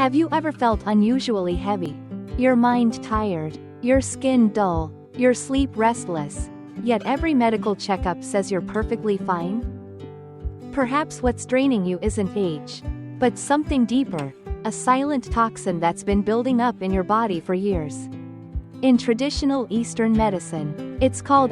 Have you ever felt unusually heavy? Your mind tired, your skin dull, your sleep restless, yet every medical checkup says you're perfectly fine? Perhaps what's draining you isn't age, but something deeper, a silent toxin that's been building up in your body for years. In traditional Eastern medicine, it's called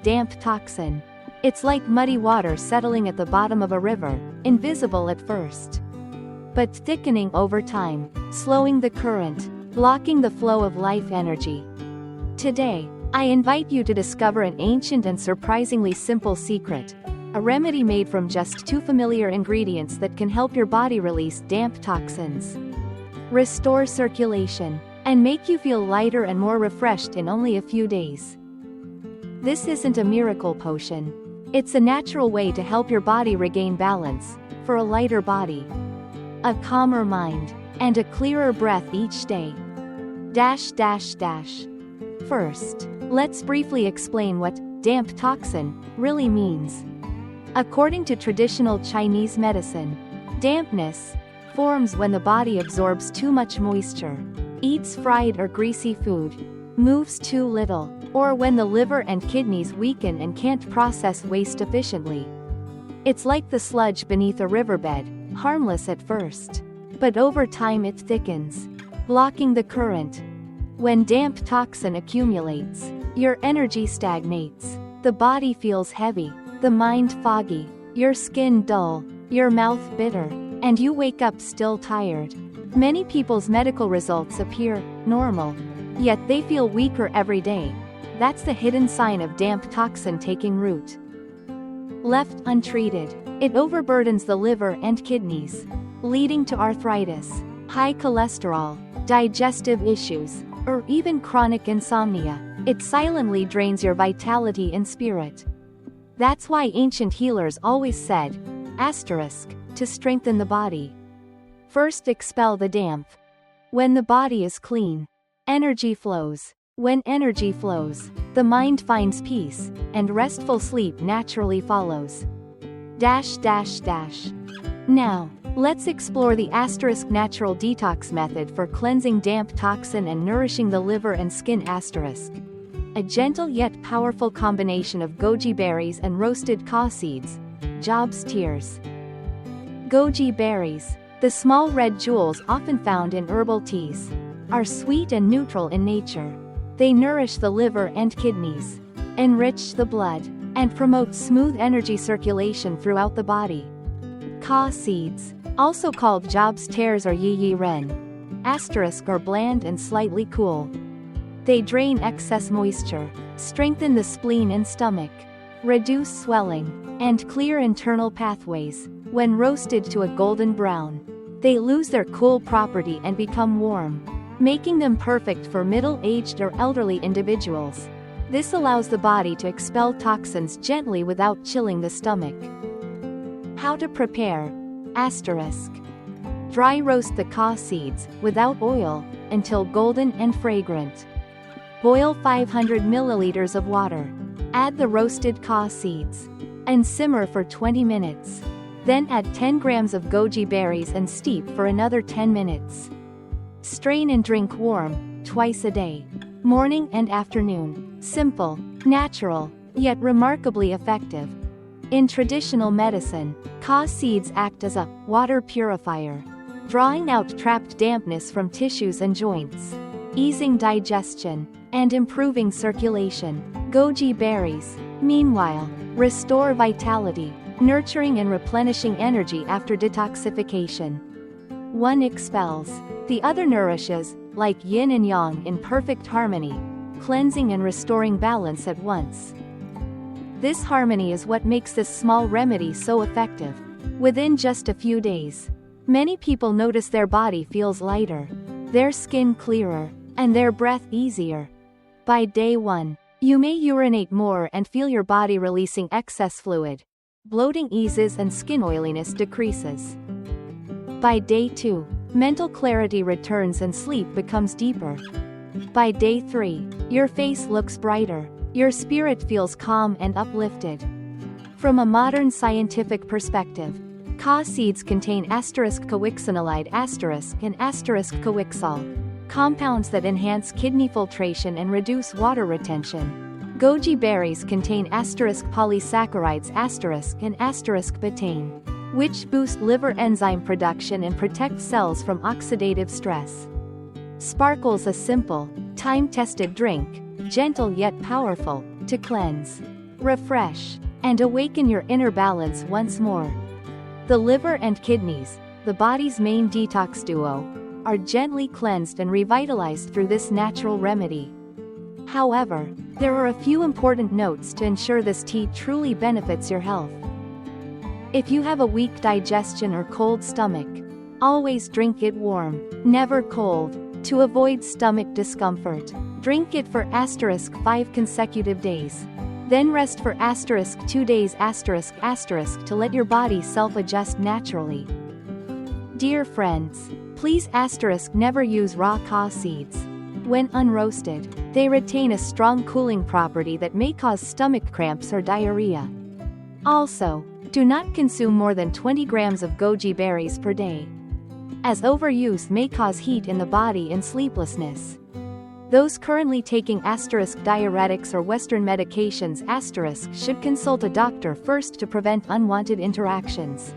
damp toxin. It's like muddy water settling at the bottom of a river, invisible at first, but thickening over time, slowing the current, blocking the flow of life energy. Today, I invite you to discover an ancient and surprisingly simple secret, a remedy made from just 2 familiar ingredients that can help your body release damp toxins, restore circulation, and make you feel lighter and more refreshed in only a few days. This isn't a miracle potion. It's a natural way to help your body regain balance, for a lighter body, a calmer mind, and a clearer breath each day. First, let's briefly explain what damp toxin really means. According to traditional Chinese medicine, dampness forms when the body absorbs too much moisture, eats fried or greasy food, moves too little, or when the liver and kidneys weaken and can't process waste efficiently. It's like the sludge beneath a riverbed, harmless at first, but over time it thickens, blocking the current. When damp toxin accumulates, your energy stagnates, the body feels heavy, the mind foggy, your skin dull, your mouth bitter, and you wake up still tired. Many people's medical results appear normal, yet they feel weaker every day. That's the hidden sign of damp toxin taking root. Left untreated, it overburdens the liver and kidneys, leading to arthritis, high cholesterol, digestive issues, or even chronic insomnia. It silently drains your vitality and spirit. That's why ancient healers always said, to strengthen the body, first expel the damp. When the body is clean, energy flows. When energy flows, the mind finds peace, and restful sleep naturally follows. Now, let's explore the natural detox method for cleansing damp toxin and nourishing the liver and skin. A gentle yet powerful combination of goji berries and roasted coix seeds, tears. Goji berries, the small red jewels often found in herbal teas, are sweet and neutral in nature. They nourish the liver and kidneys, enrich the blood, and promote smooth energy circulation throughout the body. Coix seeds, also called tears or yi ren, are bland and slightly cool. They drain excess moisture, strengthen the spleen and stomach, reduce swelling, and clear internal pathways. When roasted to a golden brown, they lose their cool property and become warm, making them perfect for middle-aged or elderly individuals. This allows the body to expel toxins gently without chilling the stomach. How to prepare? Dry roast the coix seeds, without oil, until golden and fragrant. Boil 500 milliliters of water. Add the roasted coix seeds, and simmer for 20 minutes. Then add 10 grams of goji berries and steep for another 10 minutes. Strain and drink warm, twice a day, morning and afternoon. Simple, natural, yet remarkably effective. In traditional medicine, coix seeds act as a water purifier, drawing out trapped dampness from tissues and joints, easing digestion, and improving circulation. Goji berries, meanwhile, restore vitality, nurturing and replenishing energy after detoxification. One expels, the other nourishes, like yin and yang in perfect harmony, cleansing and restoring balance at once. This harmony is what makes this small remedy so effective. Within just a few days, many people notice their body feels lighter, their skin clearer, and their breath easier. By day 1, you may urinate more and feel your body releasing excess fluid. Bloating eases and skin oiliness decreases. By day 2, mental clarity returns and sleep becomes deeper. By day 3, your face looks brighter, your spirit feels calm and uplifted. From a modern scientific perspective, Coix seeds contain *coixinolide* and *coixol, compounds that enhance kidney filtration and reduce water retention. Goji berries contain *polysaccharides* and *betaine, which boost liver enzyme production and protect cells from oxidative stress. Sparkles, a simple, time-tested drink, gentle yet powerful, to cleanse, refresh, and awaken your inner balance once more. The liver and kidneys, the body's main detox duo, are gently cleansed and revitalized through this natural remedy. However, there are a few important notes to ensure this tea truly benefits your health. If you have a weak digestion or cold stomach, always drink it warm, never cold, to avoid stomach discomfort. Drink it for *5 consecutive days. Then rest for *2 days ** to let your body self-adjust naturally. Dear friends, please never use raw coix seeds. When unroasted, they retain a strong cooling property that may cause stomach cramps or diarrhea. Also, do not consume more than 20 grams of goji berries per day, as overuse may cause heat in the body and sleeplessness. Those currently taking diuretics or Western medications should consult a doctor first to prevent unwanted interactions.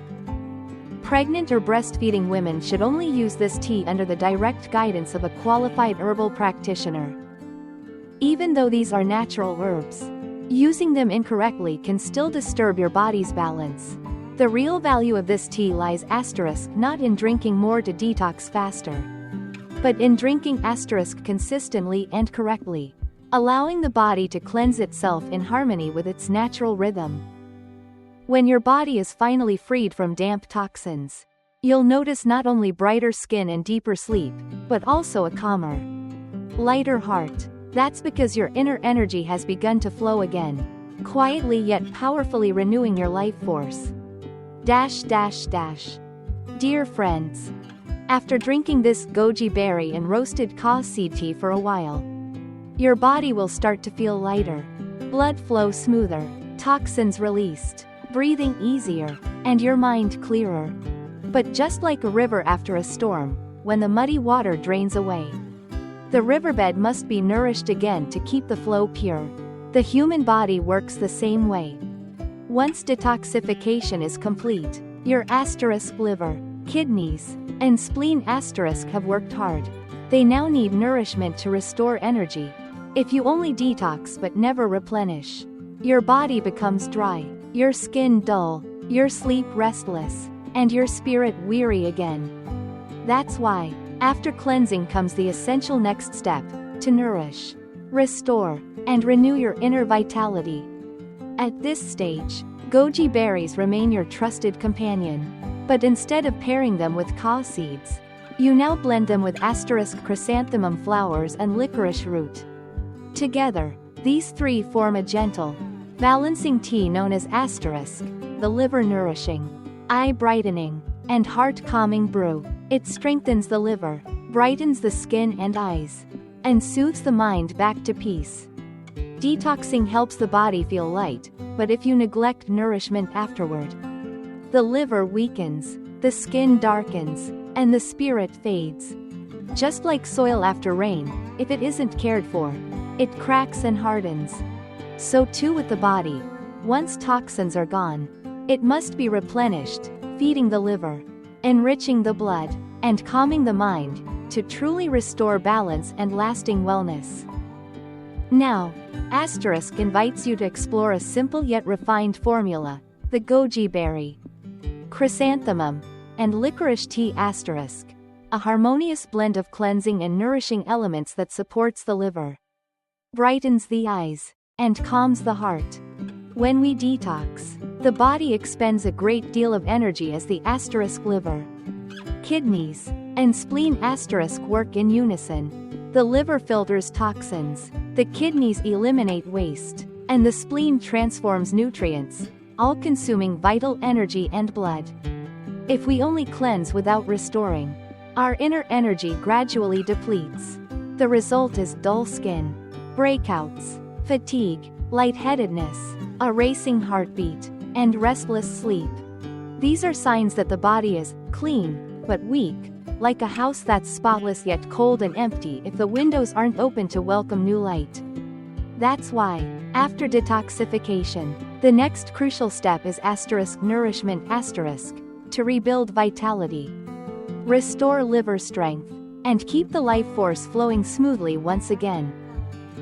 Pregnant or breastfeeding women should only use this tea under the direct guidance of a qualified herbal practitioner. Even though these are natural herbs, using them incorrectly can still disturb your body's balance. The real value of this tea lies not in drinking more to detox faster, but in drinking consistently and correctly, allowing the body to cleanse itself in harmony with its natural rhythm. When your body is finally freed from damp toxins, you'll notice not only brighter skin and deeper sleep, but also a calmer, lighter heart. That's because your inner energy has begun to flow again, quietly yet powerfully renewing your life force. Dear friends, after drinking this goji berry and roasted coix seed tea for a while, your body will start to feel lighter, blood flow smoother, toxins released, breathing easier, and your mind clearer. But just like a river after a storm, when the muddy water drains away, the riverbed must be nourished again to keep the flow pure. The human body works the same way. Once detoxification is complete, your liver, kidneys, and spleen have worked hard. They now need nourishment to restore energy. If you only detox but never replenish, your body becomes dry, your skin dull, your sleep restless, and your spirit weary again. That's why, after cleansing comes the essential next step, to nourish, restore, and renew your inner vitality. At this stage, goji berries remain your trusted companion. But instead of pairing them with coix seeds, you now blend them with chrysanthemum flowers and licorice root. Together, these three form a gentle, balancing tea known as the liver nourishing, eye brightening, and heart calming brew. It strengthens the liver, brightens the skin and eyes, and soothes the mind back to peace. Detoxing helps the body feel light, but if you neglect nourishment afterward, the liver weakens, the skin darkens, and the spirit fades. Just like soil after rain, if it isn't cared for, it cracks and hardens. So too with the body. Once toxins are gone, it must be replenished, feeding the liver, enriching the blood, and calming the mind, to truly restore balance and lasting wellness. Now, * invites you to explore a simple yet refined formula, the goji berry, chrysanthemum, and licorice tea *, a harmonious blend of cleansing and nourishing elements that supports the liver, brightens the eyes, and calms the heart. When we detox, the body expends a great deal of energy as the liver, kidneys, and spleen work in unison. The liver filters toxins, the kidneys eliminate waste, and the spleen transforms nutrients, all consuming vital energy and blood. If we only cleanse without restoring, our inner energy gradually depletes. The result is dull skin, breakouts, fatigue, lightheadedness, a racing heartbeat, and restless sleep. These are signs that the body is clean, but weak, like a house that's spotless yet cold and empty if the windows aren't open to welcome new light. That's why, after detoxification, the next crucial step is nourishment to rebuild vitality, restore liver strength, and keep the life force flowing smoothly once again.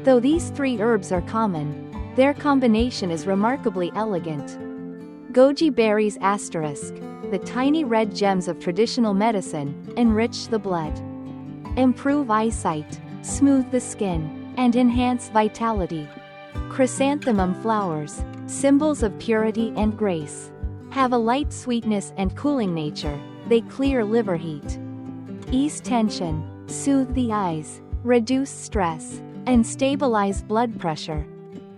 Though these 3 herbs are common, their combination is remarkably elegant. Goji berries the tiny red gems of traditional medicine, enrich the blood, improve eyesight, smooth the skin, and enhance vitality. Chrysanthemum flowers, symbols of purity and grace, have a light sweetness and cooling nature. They clear liver heat, ease tension, soothe the eyes, reduce stress, and stabilize blood pressure.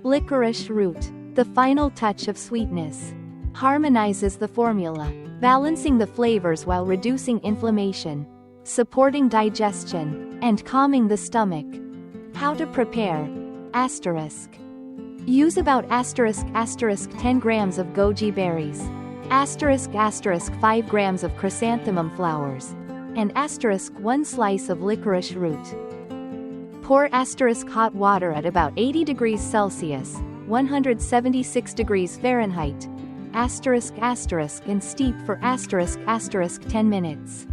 Licorice root, the final touch of sweetness, harmonizes the formula, balancing the flavors while reducing inflammation, supporting digestion, and calming the stomach. How to prepare? Use about 10 grams of goji berries, 5 grams of chrysanthemum flowers, and 1 slice of licorice root. Pour hot water at about 80 degrees Celsius, 176 degrees Fahrenheit, and steep for 10 minutes.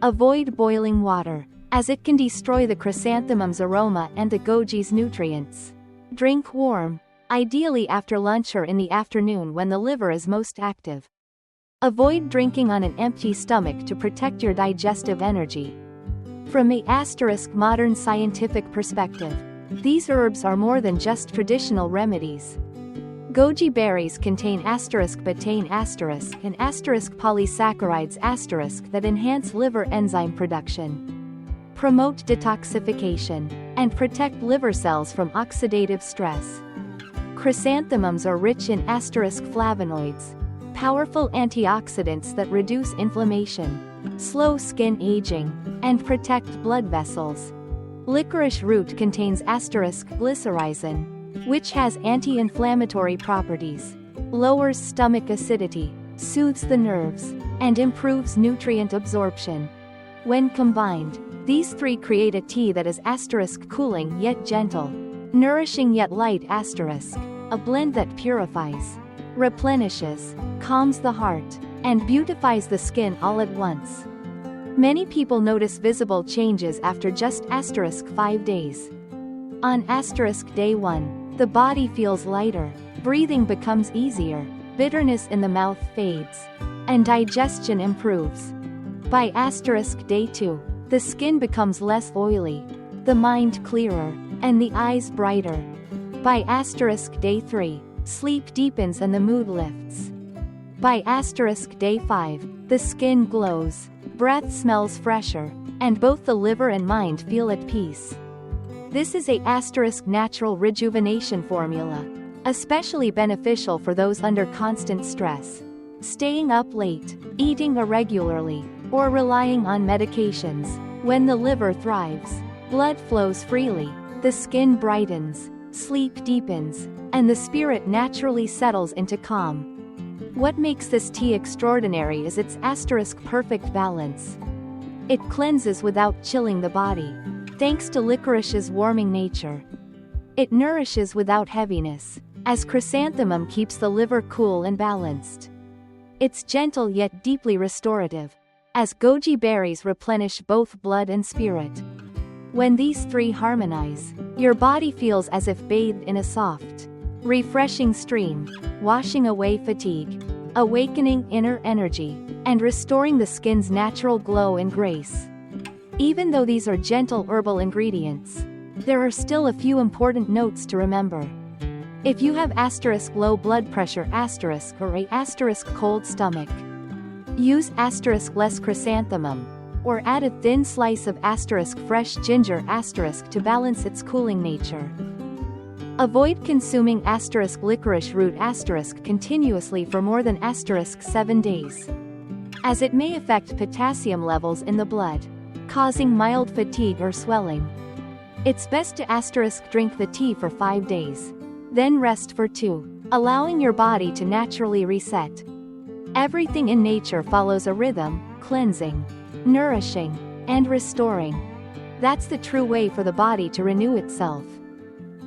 Avoid boiling water, as it can destroy the chrysanthemum's aroma and the goji's nutrients. Drink warm, ideally after lunch or in the afternoon when the liver is most active. Avoid drinking on an empty stomach to protect your digestive energy. From a modern scientific perspective, these herbs are more than just traditional remedies. Goji berries contain betaine and polysaccharides that enhance liver enzyme production, promote detoxification, and protect liver cells from oxidative stress. Chrysanthemums are rich in flavonoids, powerful antioxidants that reduce inflammation, slow skin aging, and protect blood vessels. Licorice root contains glycyrrhizin, which has anti-inflammatory properties, lowers stomach acidity, soothes the nerves, and improves nutrient absorption. When combined, these 3 create a tea that is cooling yet gentle, nourishing yet light a blend that purifies, replenishes, calms the heart, and beautifies the skin all at once. Many people notice visible changes after just 5 days. On day 1, the body feels lighter, breathing becomes easier, bitterness in the mouth fades, and digestion improves. By day 2, the skin becomes less oily, the mind clearer, and the eyes brighter. By day 3, sleep deepens and the mood lifts. By day 5, the skin glows, breath smells fresher, and both the liver and mind feel at peace. This is a natural rejuvenation formula, especially beneficial for those under constant stress, staying up late, eating irregularly, or relying on medications. When the liver thrives, blood flows freely, the skin brightens, sleep deepens, and the spirit naturally settles into calm. What makes this tea extraordinary is its perfect balance. It cleanses without chilling the body, thanks to licorice's warming nature. It nourishes without heaviness, as chrysanthemum keeps the liver cool and balanced. It's gentle yet deeply restorative, as goji berries replenish both blood and spirit. When these 3 harmonize, your body feels as if bathed in a soft, refreshing stream, washing away fatigue, awakening inner energy, and restoring the skin's natural glow and grace. Even though these are gentle herbal ingredients, there are still a few important notes to remember. If you have low blood pressure or a cold stomach, use less chrysanthemum, or add a thin slice of fresh ginger to balance its cooling nature. Avoid consuming licorice root continuously for more than 7 days, as it may affect potassium levels in the blood, causing mild fatigue or swelling. It's best to drink the tea for 5 days, then rest for 2, allowing your body to naturally reset. Everything in nature follows a rhythm, cleansing, nourishing, and restoring. That's the true way for the body to renew itself.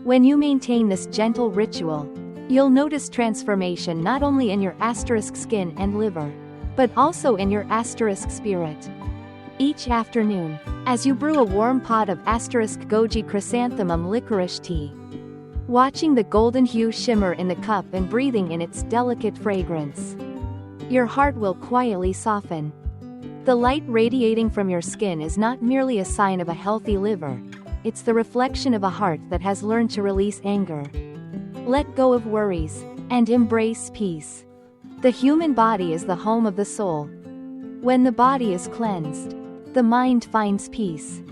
When you maintain this gentle ritual, you'll notice transformation not only in your asterisk skin and liver, but also in your asterisk spirit. Each afternoon, as you brew a warm pot of asterisk Goji chrysanthemum licorice tea, watching the golden hue shimmer in the cup and breathing in its delicate fragrance, your heart will quietly soften. The light radiating from your skin is not merely a sign of a healthy liver, it's the reflection of a heart that has learned to release anger, let go of worries, and embrace peace. The human body is the home of the soul. When the body is cleansed, the mind finds peace.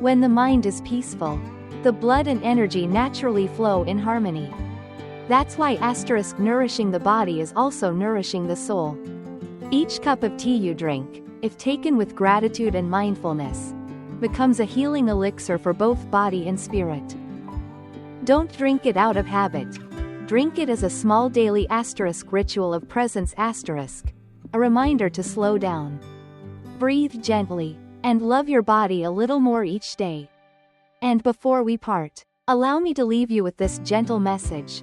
When the mind is peaceful, the blood and energy naturally flow in harmony. That's why asterisk nourishing the body is also nourishing the soul. Each cup of tea you drink, if taken with gratitude and mindfulness, becomes a healing elixir for both body and spirit. Don't drink it out of habit. Drink it as a small daily asterisk ritual of presence asterisk, a reminder to slow down, breathe gently, and love your body a little more each day. And before we part, allow me to leave you with this gentle message.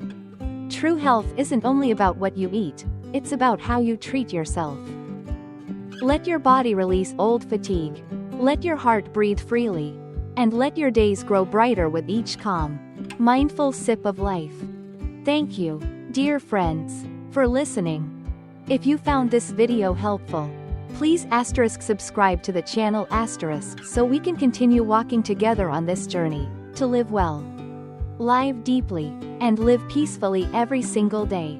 True health isn't only about what you eat, it's about how you treat yourself. Let your body release old fatigue, let your heart breathe freely, and let your days grow brighter with each calm, mindful sip of life. Thank you, dear friends, for listening. If you found this video helpful, please asterisk subscribe to the channel asterisk so we can continue walking together on this journey to live well, live deeply, and live peacefully every single day.